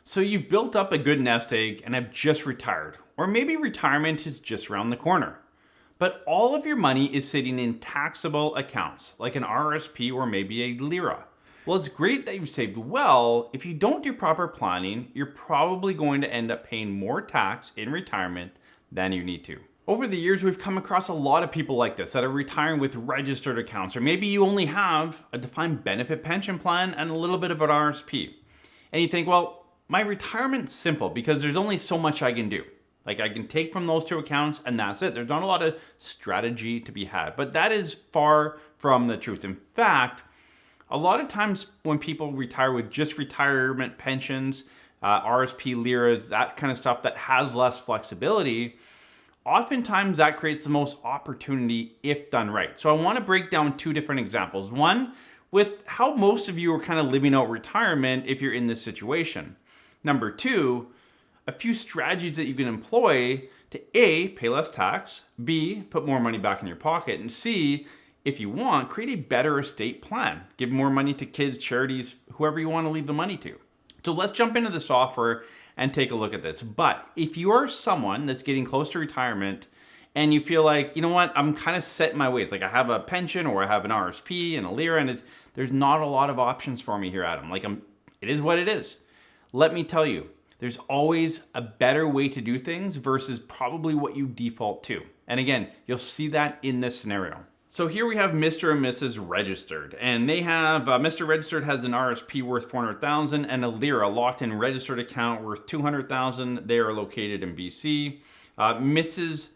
So you've built up a good nest egg and have just retired, or maybe retirement is just around the corner. But all of your money is sitting in taxable accounts, like an RRSP or maybe a LIRA. Well, it's great that you've saved well. If you don't do proper planning, you're probably going to end up paying more tax in retirement than you need to. Over the years, we've come across a lot of people like this that are retiring with registered accounts, or maybe you only have a defined benefit pension plan and a little bit of an RSP. And you think, well, my retirement's simple because there's only so much I can do. Like I can take from those two accounts and that's it. There's not a lot of strategy to be had, but that is far from the truth. In fact, a lot of times when people retire with just retirement pensions, RSP, LIRAs, that kind of stuff that has less flexibility, oftentimes that creates the most opportunity if done right. So I want to break down two different examples. One, with how most of you are kind of living out retirement if you're in this situation. Number two, a few strategies that you can employ to A, pay less tax, B, put more money back in your pocket, and C, if you want, create a better estate plan. Give more money to kids, charities, whoever you want to leave the money to. So let's jump into the software and take a look at this. But if you're someone that's getting close to retirement and you feel like, you know what, I'm kind of set in my ways. Like I have a pension or I have an RSP and a LIRA and there's not a lot of options for me here, Adam. Like it is what it is. Let me tell you, there's always a better way to do things versus probably what you default to. And again, you'll see that in this scenario. So here we have Mr. and Mrs. Registered, and they have, Mr. Registered has an RSP worth $400,000 and a LIRA, locked-in registered account worth $200,000. They are located in BC. Mrs.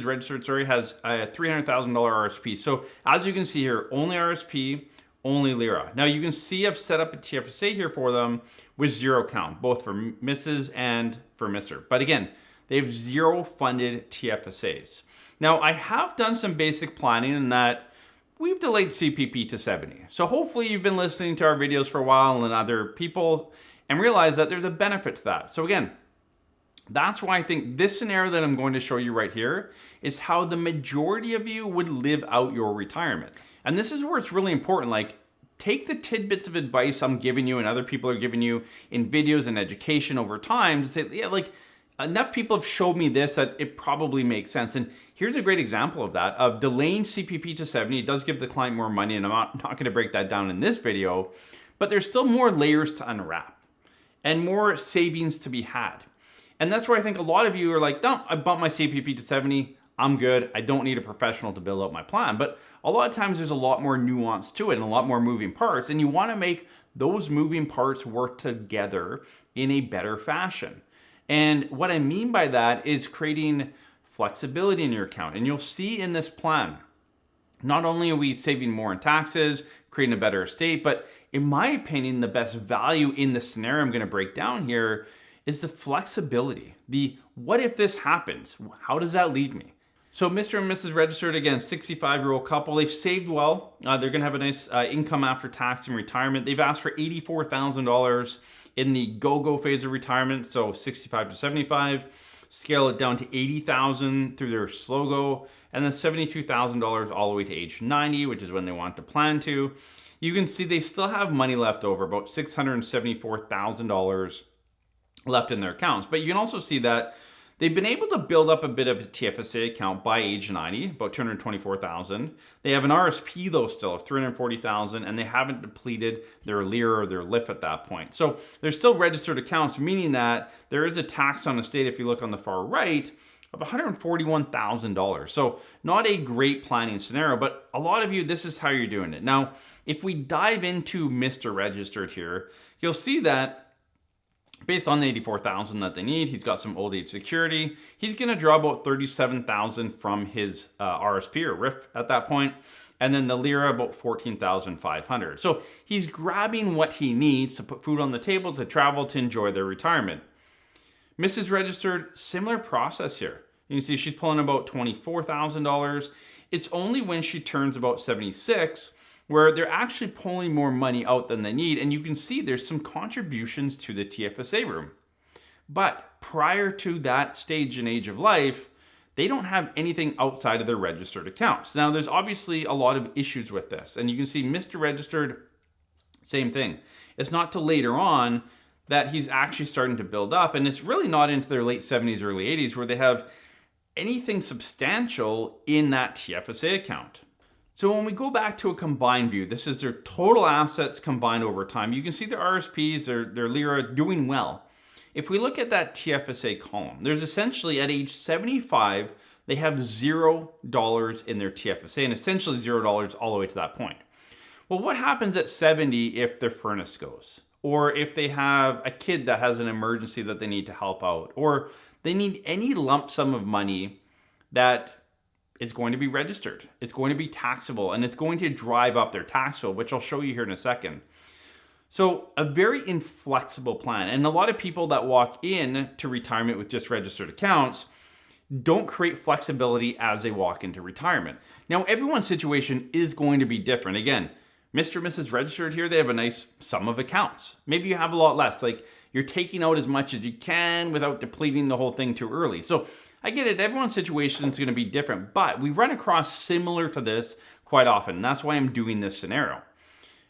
Registered, has a $300,000 RSP. So as you can see here, only RSP, only LIRA. Now you can see I've set up a TFSA here for them with zero count, both for Mrs. and for Mr. But again, they have zero funded TFSAs. Now I have done some basic planning in that we've delayed CPP to 70. So hopefully you've been listening to our videos for a while and other people and realize that there's a benefit to that. So again, that's why I think this scenario that I'm going to show you right here is how the majority of you would live out your retirement. And this is where it's really important. Like, take the tidbits of advice I'm giving you and other people are giving you in videos and education over time to say, yeah, like enough people have showed me this that it probably makes sense. And here's a great example of that, of delaying CPP to 70. It does give the client more money, and I'm not going to break that down in this video, but there's still more layers to unwrap and more savings to be had. And that's where I think a lot of you are like, no, I bumped my CPP to 70. I'm good. I don't need a professional to build out my plan. But a lot of times there's a lot more nuance to it and a lot more moving parts. And you want to make those moving parts work together in a better fashion. And what I mean by that is creating flexibility in your account. And you'll see in this plan, not only are we saving more in taxes, creating a better estate, but in my opinion, the best value in the scenario I'm going to break down here is the flexibility. The what if this happens? How does that leave me? So Mr. and Mrs. Registered, again, 65-year-old couple, they've saved well. They're going to have a nice income after tax and retirement. They've asked for $84,000 in the go-go phase of retirement, so 65 to 75. Scale it down to $80,000 through their slow go, and then $72,000 all the way to age 90, which is when they want to plan to. You can see they still have money left over, about $674,000 left in their accounts. But you can also see that they've been able to build up a bit of a TFSA account by age 90, about $224,000. They have an RSP though still of $340,000, and they haven't depleted their LIRA or their LIF at that point. So they're still registered accounts, meaning that there is a tax on estate, if you look on the far right, of $141,000. So not a great planning scenario, but a lot of you, this is how you're doing it. Now, if we dive into Mr. Registered here, you'll see that based on the $84,000 that they need, he's got some old age security. He's going to draw about $37,000 from his RSP or RIF at that point, and then the LIRA about $14,500. So he's grabbing what he needs to put food on the table, to travel, to enjoy their retirement. Mrs. Registered, similar process here. You can see she's pulling about $24,000. It's only when she turns about 76 where they're actually pulling more money out than they need. And you can see there's some contributions to the TFSA room. But prior to that stage and age of life, they don't have anything outside of their registered accounts. Now, there's obviously a lot of issues with this. And you can see Mr. Registered, same thing. It's not till later on that he's actually starting to build up. And it's really not into their late 70s, early 80s where they have anything substantial in that TFSA account. So when we go back to a combined view, this is their total assets combined over time. You can see their RSPs, their LIRA doing well. If we look at that TFSA column, there's essentially at age 75, they have $0 in their TFSA and essentially $0 all the way to that point. Well, what happens at 70 if their furnace goes? Or if they have a kid that has an emergency that they need to help out? Or they need any lump sum of money that is going to be registered. It's going to be taxable and it's going to drive up their tax bill, which I'll show you here in a second. So a very inflexible plan. And a lot of people that walk in to retirement with just registered accounts don't create flexibility as they walk into retirement. Now, everyone's situation is going to be different. Again, Mr. and Mrs. Registered here, they have a nice sum of accounts. Maybe you have a lot less, like you're taking out as much as you can without depleting the whole thing too early. So I get it, everyone's situation is going to be different, but we run across similar to this quite often. And that's why I'm doing this scenario.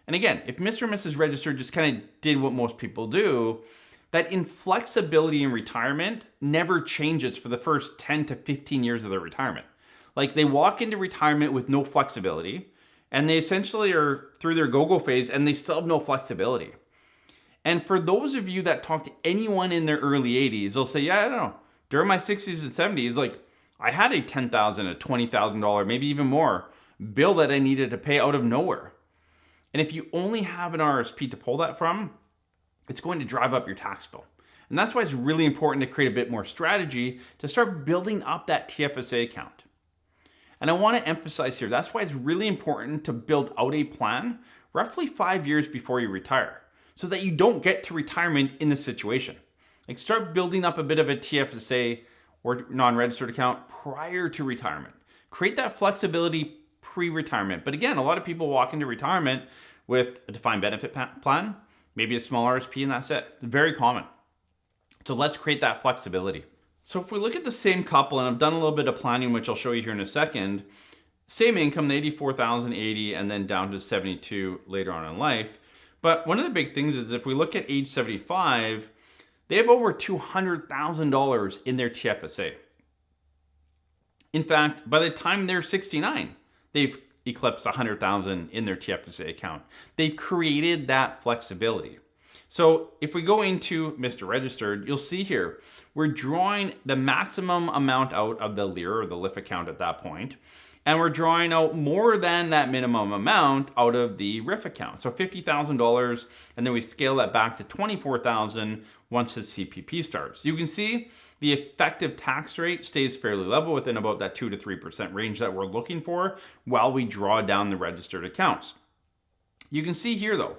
And again, if Mr. and Mrs. Registered just kind of did what most people do, that inflexibility in retirement never changes for the first 10 to 15 years of their retirement. Like they walk into retirement with no flexibility and they essentially are through their go-go phase and they still have no flexibility. And for those of you that talk to anyone in their early 80s, they'll say, yeah, I don't know, during my 60s and 70s, like I had a $10,000, a $20,000, maybe even more bill that I needed to pay out of nowhere. And if you only have an RSP to pull that from, it's going to drive up your tax bill. And that's why it's really important to create a bit more strategy to start building up that TFSA account. And I want to emphasize here, that's why it's really important to build out a plan roughly 5 years before you retire, so that you don't get to retirement in this situation. Like start building up a bit of a TFSA or non-registered account prior to retirement. Create that flexibility pre-retirement. But again, a lot of people walk into retirement with a defined benefit plan, maybe a small RSP, and that's it. Very common. So let's create that flexibility. So if we look at the same couple, and I've done a little bit of planning, which I'll show you here in a second, same income, the $84,080, and then down to $72 later on in life. But one of the big things is if we look at age 75, they have over $200,000 in their TFSA. In fact, by the time they're 69, they've eclipsed $100,000 in their TFSA account. They've created that flexibility. So if we go into Mr. Registered, you'll see here, we're drawing the maximum amount out of the LIRA or the LIF account at that point, and we're drawing out more than that minimum amount out of the RIF account. So $50,000, and then we scale that back to $24,000 once his CPP starts. You can see the effective tax rate stays fairly level within about that 2 to 3% range that we're looking for while we draw down the registered accounts. You can see here though,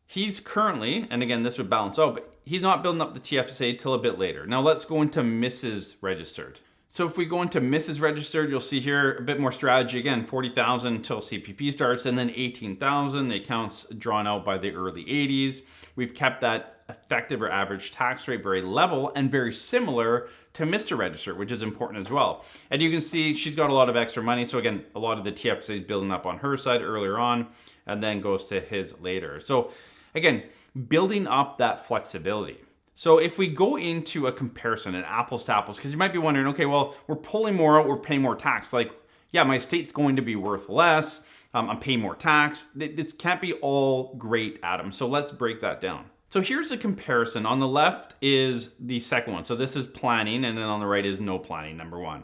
he's currently, and again, this would balance out, but he's not building up the TFSA till a bit later. Now let's go into Mrs. Registered. So if we go into Mrs. Registered, you'll see here a bit more strategy. Again, $40,000 until CPP starts, and then $18,000. The account's drawn out by the early 80s. We've kept that effective or average tax rate very level and very similar to Mr. Registered, which is important as well. And you can see she's got a lot of extra money. So again, a lot of the TFSA is building up on her side earlier on and then goes to his later. So again, building up that flexibility. So if we go into a comparison, an apples to apples, because you might be wondering, okay, well, we're pulling more out, we're paying more tax. Like, yeah, my estate's going to be worth less. I'm paying more tax. This can't be all great, Adam. So let's break that down. So here's a comparison. On the left is the second one. So this is planning, and then on the right is no planning, number one.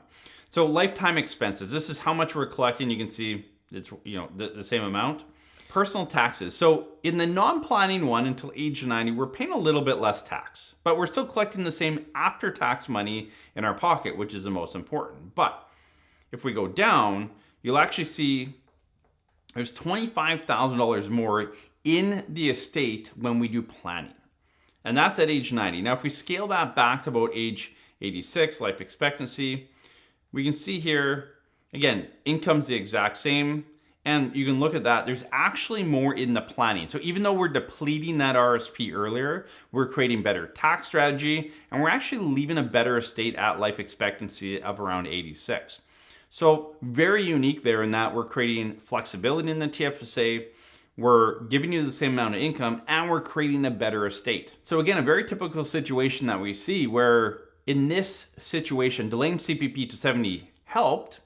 So lifetime expenses. This is how much we're collecting. You can see it's the same amount. Personal taxes. So in the non-planning one until age 90, we're paying a little bit less tax, but we're still collecting the same after-tax money in our pocket, which is the most important. But if we go down, you'll actually see there's $25,000 more in the estate when we do planning. And that's at age 90. Now, if we scale that back to about age 86, life expectancy, we can see here, again, income's the exact same. And you can look at that, there's actually more in the planning. So even though we're depleting that RSP earlier, we're creating better tax strategy, and we're actually leaving a better estate at life expectancy of around 86. So very unique there in that we're creating flexibility in the TFSA. we're giving you the same amount of income, and we're creating a better estate. So again, a very typical situation that we see where in this situation, delaying CPP to 70 helped,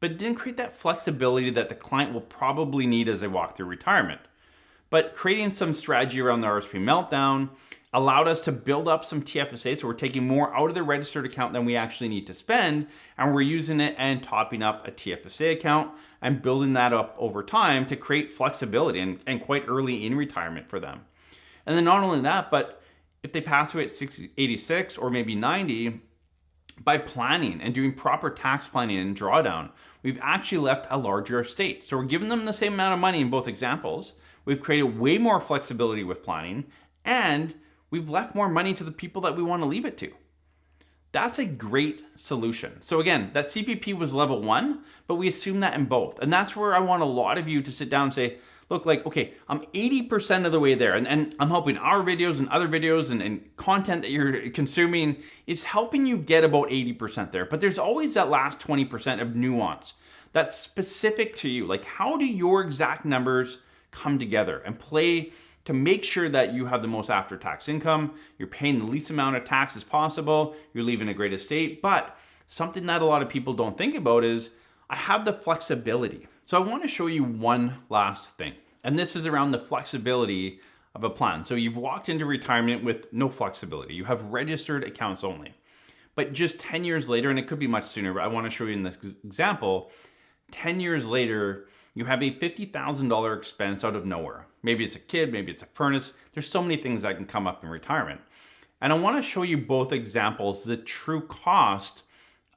but didn't create that flexibility that the client will probably need as they walk through retirement. But creating some strategy around the RRSP meltdown allowed us to build up some TFSA, so we're taking more out of the registered account than we actually need to spend, and we're using it and topping up a TFSA account and building that up over time to create flexibility and quite early in retirement for them. And then not only that, but if they pass away at 86 or maybe 90, by planning and doing proper tax planning and drawdown, we've actually left a larger estate. So we're giving them the same amount of money in both examples. We've created way more flexibility with planning, and we've left more money to the people that we want to leave it to. That's a great solution. So again, that CPP was level 1, but we assume that in both. And that's where I want a lot of you to sit down and say, look, like, okay, I'm 80% of the way there. And I'm hoping our videos and other videos and content that you're consuming is helping you get about 80% there. But there's always that last 20% of nuance that's specific to you. Like, how do your exact numbers come together and play to make sure that you have the most after-tax income, you're paying the least amount of tax as possible, you're leaving a great estate. But something that a lot of people don't think about is I have the flexibility. So I want to show you one last thing, and this is around the flexibility of a plan. So you've walked into retirement with no flexibility. You have registered accounts only. But just 10 years later, and it could be much sooner, but I want to show you in this example, 10 years later, you have a $50,000 expense out of nowhere. Maybe it's a kid, maybe it's a furnace. There's so many things that can come up in retirement. And I want to show you both examples, the true cost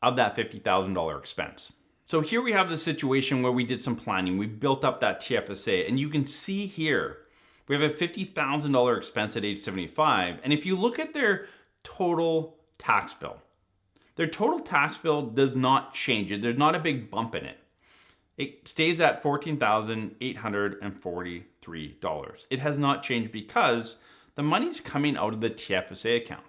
of that $50,000 expense. So here we have the situation where we did some planning. We built up that TFSA, and you can see here, we have a $50,000 expense at age 75. And if you look at their total tax bill does not change. There's not a big bump in it. It stays at $14,843. It has not changed because the money's coming out of the TFSA account.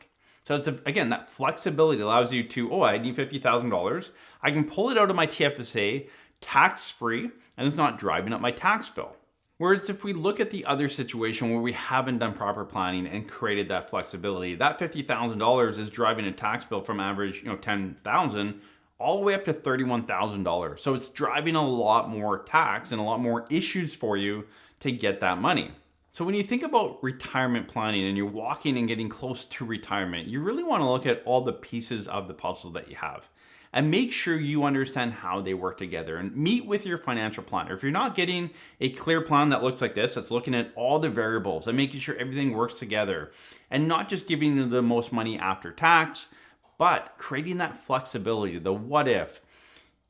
So it's again, that flexibility allows you to, I need $50,000. I can pull it out of my TFSA tax-free, and it's not driving up my tax bill. Whereas if we look at the other situation where we haven't done proper planning and created that flexibility, that $50,000 is driving a tax bill from average, $10,000 all the way up to $31,000. So it's driving a lot more tax and a lot more issues for you to get that money. So when you think about retirement planning and you're walking and getting close to retirement, you really want to look at all the pieces of the puzzle that you have and make sure you understand how they work together, and meet with your financial planner. If you're not getting a clear plan that looks like this, that's looking at all the variables and making sure everything works together and not just giving you the most money after tax, but creating that flexibility, the what if.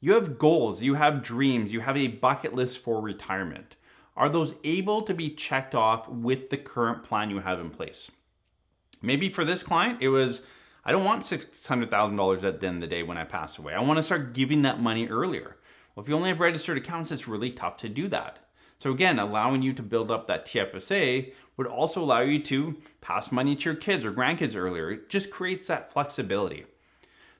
You have goals, you have dreams, you have a bucket list for retirement. Are those able to be checked off with the current plan you have in place? Maybe for this client, it was, I don't want $600,000 at the end of the day when I pass away. I want to start giving that money earlier. Well, if you only have registered accounts, it's really tough to do that. So again, allowing you to build up that TFSA would also allow you to pass money to your kids or grandkids earlier. It just creates that flexibility.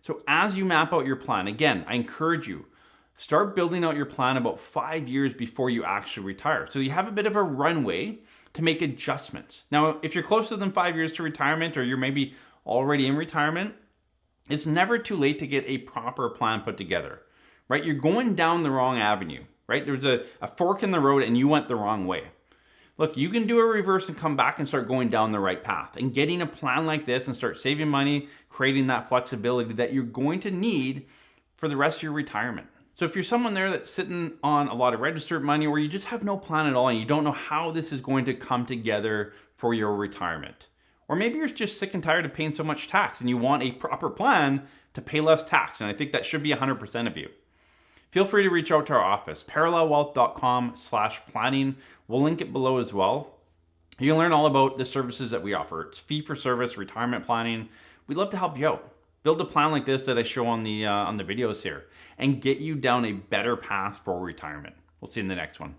So as you map out your plan, again, I encourage you, start building out your plan about 5 years before you actually retire. So you have a bit of a runway to make adjustments. Now, if you're closer than 5 years to retirement, or you're maybe already in retirement, it's never too late to get a proper plan put together, right? You're going down the wrong avenue, right? There's a fork in the road and you went the wrong way. Look, you can do a reverse and come back and start going down the right path and getting a plan like this and start saving money, creating that flexibility that you're going to need for the rest of your retirement. So if you're someone there that's sitting on a lot of registered money, or you just have no plan at all and you don't know how this is going to come together for your retirement, or maybe you're just sick and tired of paying so much tax and you want a proper plan to pay less tax, and I think that should be 100% of you, feel free to reach out to our office, parallelwealth.com/planning. We'll link it below as well. You can learn all about the services that we offer. It's fee for service, retirement planning. We'd love to help you out. Build a plan like this that I show on the videos here and get you down a better path for retirement. We'll see you in the next one.